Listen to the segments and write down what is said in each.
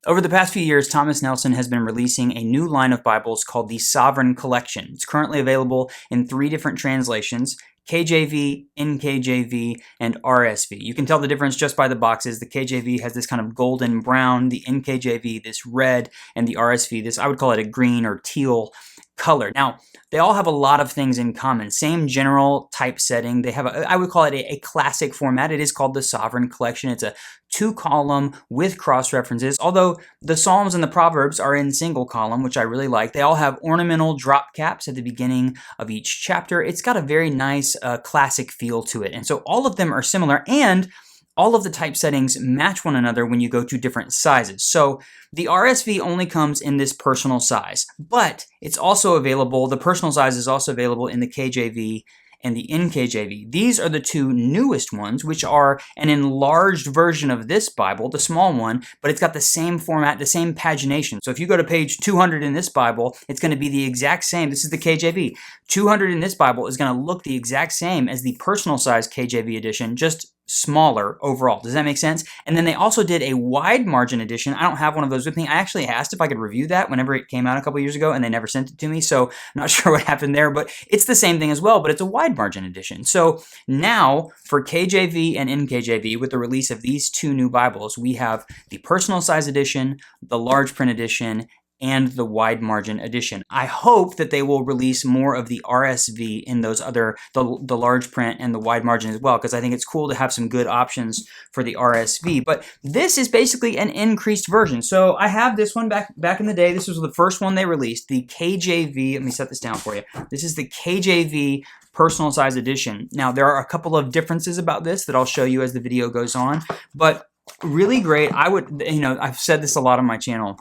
Over the past few years, Thomas Nelson has been releasing a new line of Bibles called the Sovereign Collection. It's currently available in 3 different translations: KJV, NKJV, and RSV. You can tell the difference just by the boxes. The KJV has this kind of golden brown, the NKJV this red, and the RSV this, I would call it a green or teal color. Now, they all have a lot of things in common. Same general typesetting. They have, I would call it a classic format. It is called the Sovereign Collection. It's a 2-column with cross-references, although the Psalms and the Proverbs are in single column, which I really like. They all have ornamental drop caps at the beginning of each chapter. It's got a very nice classic feel to it. And so all of them are similar, and all of the typesettings match one another when you go to different sizes. So the RSV only comes in this personal size, but it's also available, the personal size is also available in the KJV and the NKJV. These are the 2 newest ones, which are an enlarged version of this Bible, the small one, but it's got the same format, the same pagination. So if you go to page 200 in this Bible, it's going to be the exact same. This is the KJV. 200 in this Bible is going to look the exact same as the personal size KJV edition, just smaller overall. Does that make sense? And then they also did a wide margin edition. I don't have one of those with me. I actually asked if I could review that whenever it came out a couple years ago, and they never sent it to me, so I'm not sure what happened there, but it's the same thing as well, but it's a wide margin edition. So now for KJV and NKJV, with the release of these 2 new Bibles, we have the personal size edition, the large print edition, and the wide margin edition. I hope that they will release more of the RSV in those other, the large print and the wide margin as well, because I think it's cool to have some good options for the RSV. But this is basically an increased version. So I have this one back in the day. This was the first one they released, the KJV. Let me set this down for you. This is the KJV personal size edition. Now, there are a couple of differences about this that I'll show you as the video goes on, but really great. I would, I've said this a lot on my channel.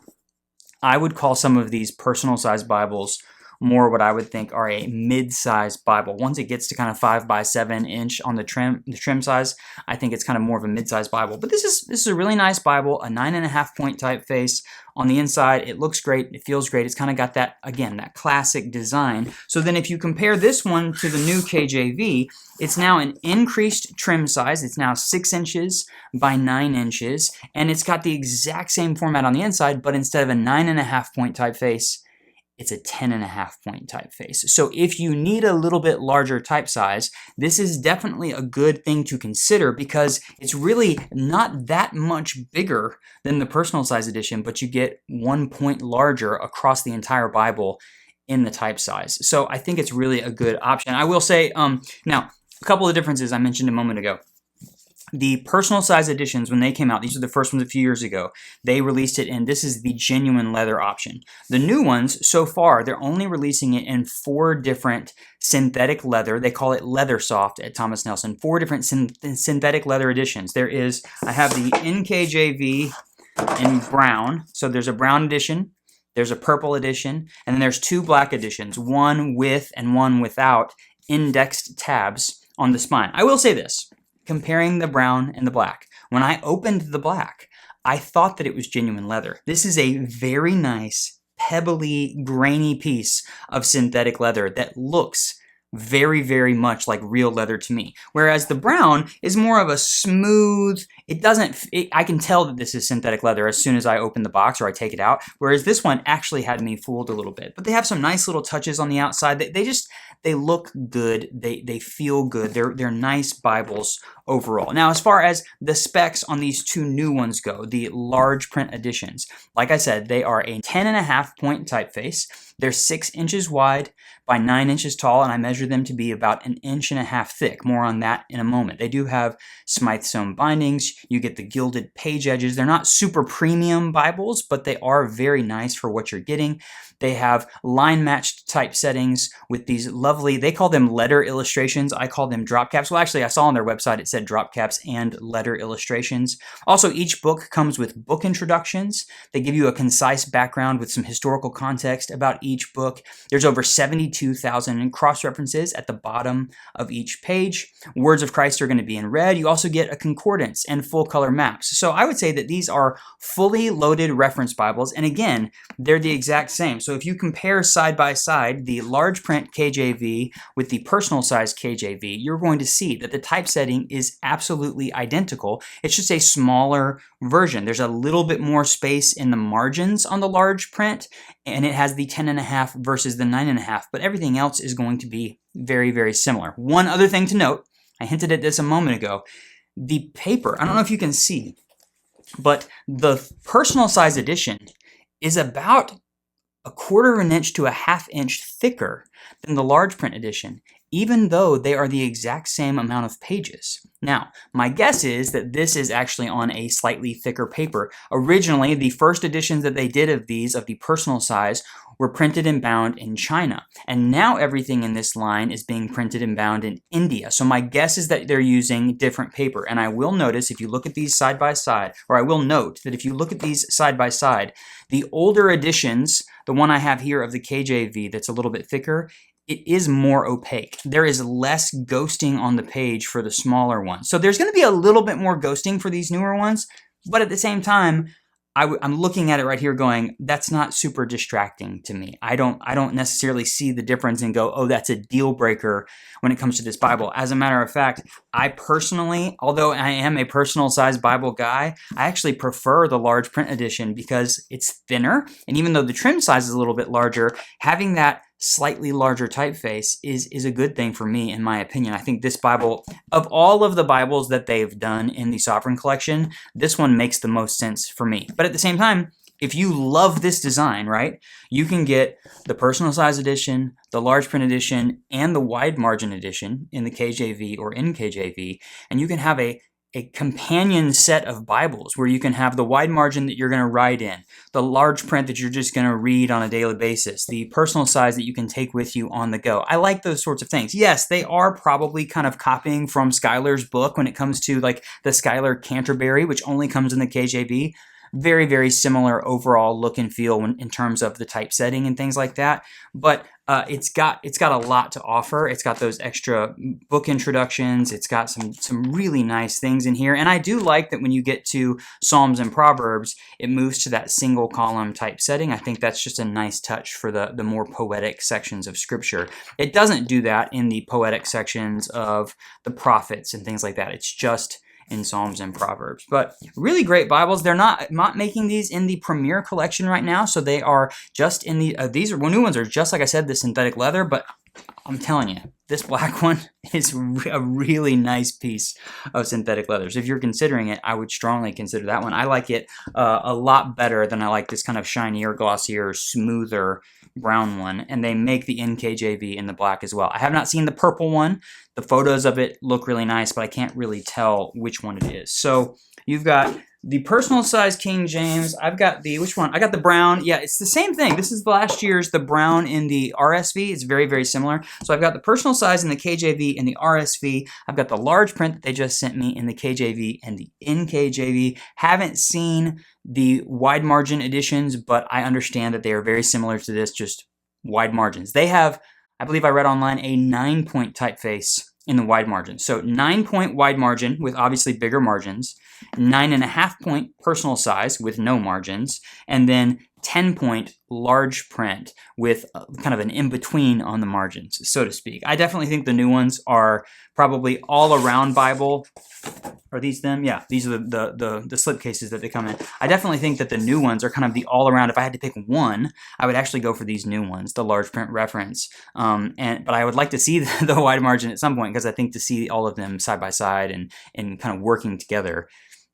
I would call some of these personal size Bibles more what I would think are a mid-size Bible. Once it gets to kind of 5 by 7 inch on the trim size, I think it's kind of more of a mid-size Bible. But this is a really nice Bible, a 9.5 point typeface on the inside. It looks great. It feels great. It's kind of got that, again, that classic design. So then if you compare this one to the new KJV, it's now an increased trim size. It's now 6 inches by 9 inches, and it's got the exact same format on the inside, but instead of a 9.5 point typeface, it's a 10.5 point typeface. So if you need a little bit larger type size, this is definitely a good thing to consider, because it's really not that much bigger than the personal size edition, but you get 1 point larger across the entire Bible in the type size. So I think it's really a good option. I will say, now, a couple of differences I mentioned a moment ago. The personal size editions, when they came out, these are the first ones a few years ago, they released it in, this is the genuine leather option. The new ones, so far, they're only releasing it in 4 different synthetic leather. They call it Leather Soft at Thomas Nelson. 4 different synthetic leather editions. There is, I have the NKJV in brown. So there's a brown edition, there's a purple edition, and then there's 2 black editions, one with and one without indexed tabs on the spine. I will say this. Comparing the brown and the black. When I opened the black, I thought that it was genuine leather. This is a very nice, pebbly, grainy piece of synthetic leather that looks very, very much like real leather to me. Whereas the brown is more of a smooth, I can tell that this is synthetic leather as soon as I open the box or I take it out. Whereas this one actually had me fooled a little bit. But they have some nice little touches on the outside. They look good. They feel good. They're nice Bibles overall. Now, as far as the specs on these 2 new ones go, the large print editions, like I said, they are a 10.5 point typeface. They're 6 inches wide by 9 inches tall, and I measure them to be about 1.5 inches thick. More on that in a moment. They do have Smythe sewn bindings. You get the gilded page edges. They're not super premium Bibles, but they are very nice for what you're getting. They have line-matched type settings with these lovely, they call them letter illustrations. I call them drop caps. Well, actually, I saw on their website it said drop caps and letter illustrations. Also, each book comes with book introductions. They give you a concise background with some historical context about each book. There's over 72,000 cross-references at the bottom of each page. Words of Christ are going to be in red. You also get a concordance and full-color maps. So I would say that these are fully loaded reference Bibles, and again, they're the exact same. So if you compare side by side the large print KJV with the personal size KJV, you're going to see that the typesetting is absolutely identical. It's just a smaller version. There's a little bit more space in the margins on the large print, and it has the 10.5 versus the 9.5, but everything else is going to be very, very similar. One other thing to note, I hinted at this a moment ago, the paper, I don't know if you can see, but the personal size edition is about 1/4 of an inch to a 1/2 inch thicker than the large print edition, even though they are the exact same amount of pages. Now, my guess is that this is actually on a slightly thicker paper. Originally, the first editions that they did of these, of the personal size, were printed and bound in China. And now everything in this line is being printed and bound in India. So my guess is that they're using different paper. And I will notice if you look at these side by side, or I will note that if you look at these side by side, the older editions, the one I have here of the KJV that's a little bit thicker, it is more opaque. There is less ghosting on the page for the smaller ones. So there's going to be a little bit more ghosting for these newer ones, but at the same time, I'm looking at it right here going, that's not super distracting to me. I don't necessarily see the difference and go, oh, that's a deal breaker when it comes to this Bible. As a matter of fact, I personally, although I am a personal size Bible guy, I actually prefer the large print edition because it's thinner. And even though the trim size is a little bit larger, having that slightly larger typeface is a good thing for me, in my opinion. I think this Bible, of all of the Bibles that they've done in the Sovereign Collection, this one makes the most sense for me. But at the same time, if you love this design, right, you can get the personal size edition, the large print edition, and the wide margin edition in the KJV or NKJV, and you can have a companion set of Bibles where you can have the wide margin that you're going to write in, the large print that you're just going to read on a daily basis, the personal size that you can take with you on the go. I like those sorts of things. Yes, they are probably kind of copying from Schuyler's book when it comes to like the Schuyler Canterbury, which only comes in the KJV. Very, very similar overall look and feel in terms of the typesetting and things like that. But it's got a lot to offer. It's got those extra book introductions. It's got some really nice things in here. And I do like that when you get to Psalms and Proverbs, it moves to that single column typesetting. I think that's just a nice touch for the more poetic sections of Scripture. It doesn't do that in the poetic sections of the prophets and things like that. It's just in Psalms and Proverbs. But really great Bibles. They're not making these in the Premier Collection right now, so they are just in the, these new ones are just, like I said, the synthetic leather, but I'm telling you, this black one is a really nice piece of synthetic leather. So if you're considering it, I would strongly consider that one. I like it a lot better than I like this kind of shinier, glossier, smoother brown one. And they make the NKJV in the black as well. I have not seen the purple one. The photos of it look really nice, but I can't really tell which one it is. So you've got the personal size King James. I've got the, which one? I got the brown. Yeah, it's the same thing. This is last year's, the brown in the RSV. It's very, very similar. So I've got the personal size in the KJV and the RSV. I've got the large print that they just sent me in the KJV and the NKJV. Haven't seen the wide margin editions, but I understand that they are very similar to this, just wide margins. They have, I believe I read online, a 9-point typeface in the wide margin. So 9-point wide margin with obviously bigger margins, 9.5-point personal size with no margins, and then 10-point large print with kind of an in-between on the margins, so to speak. I definitely think the new ones are probably all-around Bible. Are these them? Yeah, these are the slip cases that they come in. I definitely think that the new ones are kind of the all-around. If I had to pick one, I would actually go for these new ones, the large print reference. But I would like to see the wide margin at some point, because I think to see all of them side by side and kind of working together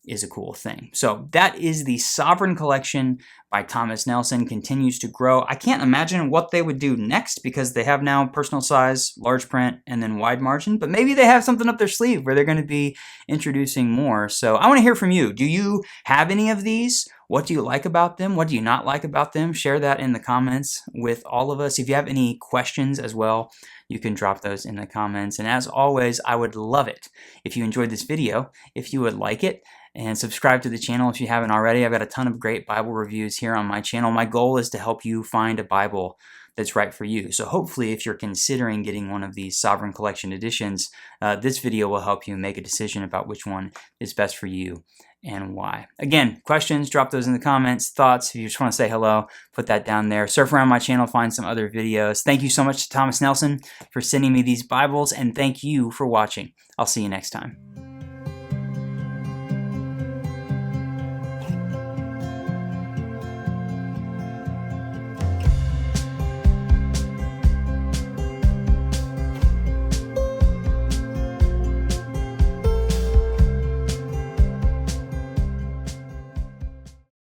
is a cool thing. So that is the Sovereign Collection by Thomas Nelson. Continues to grow. I can't imagine what they would do next, because they have now personal size, large print, and then wide margin, but maybe they have something up their sleeve where they're going to be introducing more. So I want to hear from you. Do you have any of these? What do you like about them? What do you not like about them? Share that in the comments with all of us. If you have any questions as well, you can drop those in the comments. And as always, I would love it if you enjoyed this video, if you would like it, and subscribe to the channel if you haven't already. I've got a ton of great Bible reviews here on my channel. My goal is to help you find a Bible that's right for you. So hopefully, if you're considering getting one of these Sovereign Collection editions, this video will help you make a decision about which one is best for you and why. Again, questions, drop those in the comments. Thoughts, if you just want to say hello, put that down there. Surf around my channel, find some other videos. Thank you so much to Thomas Nelson for sending me these Bibles, and thank you for watching. I'll see you next time.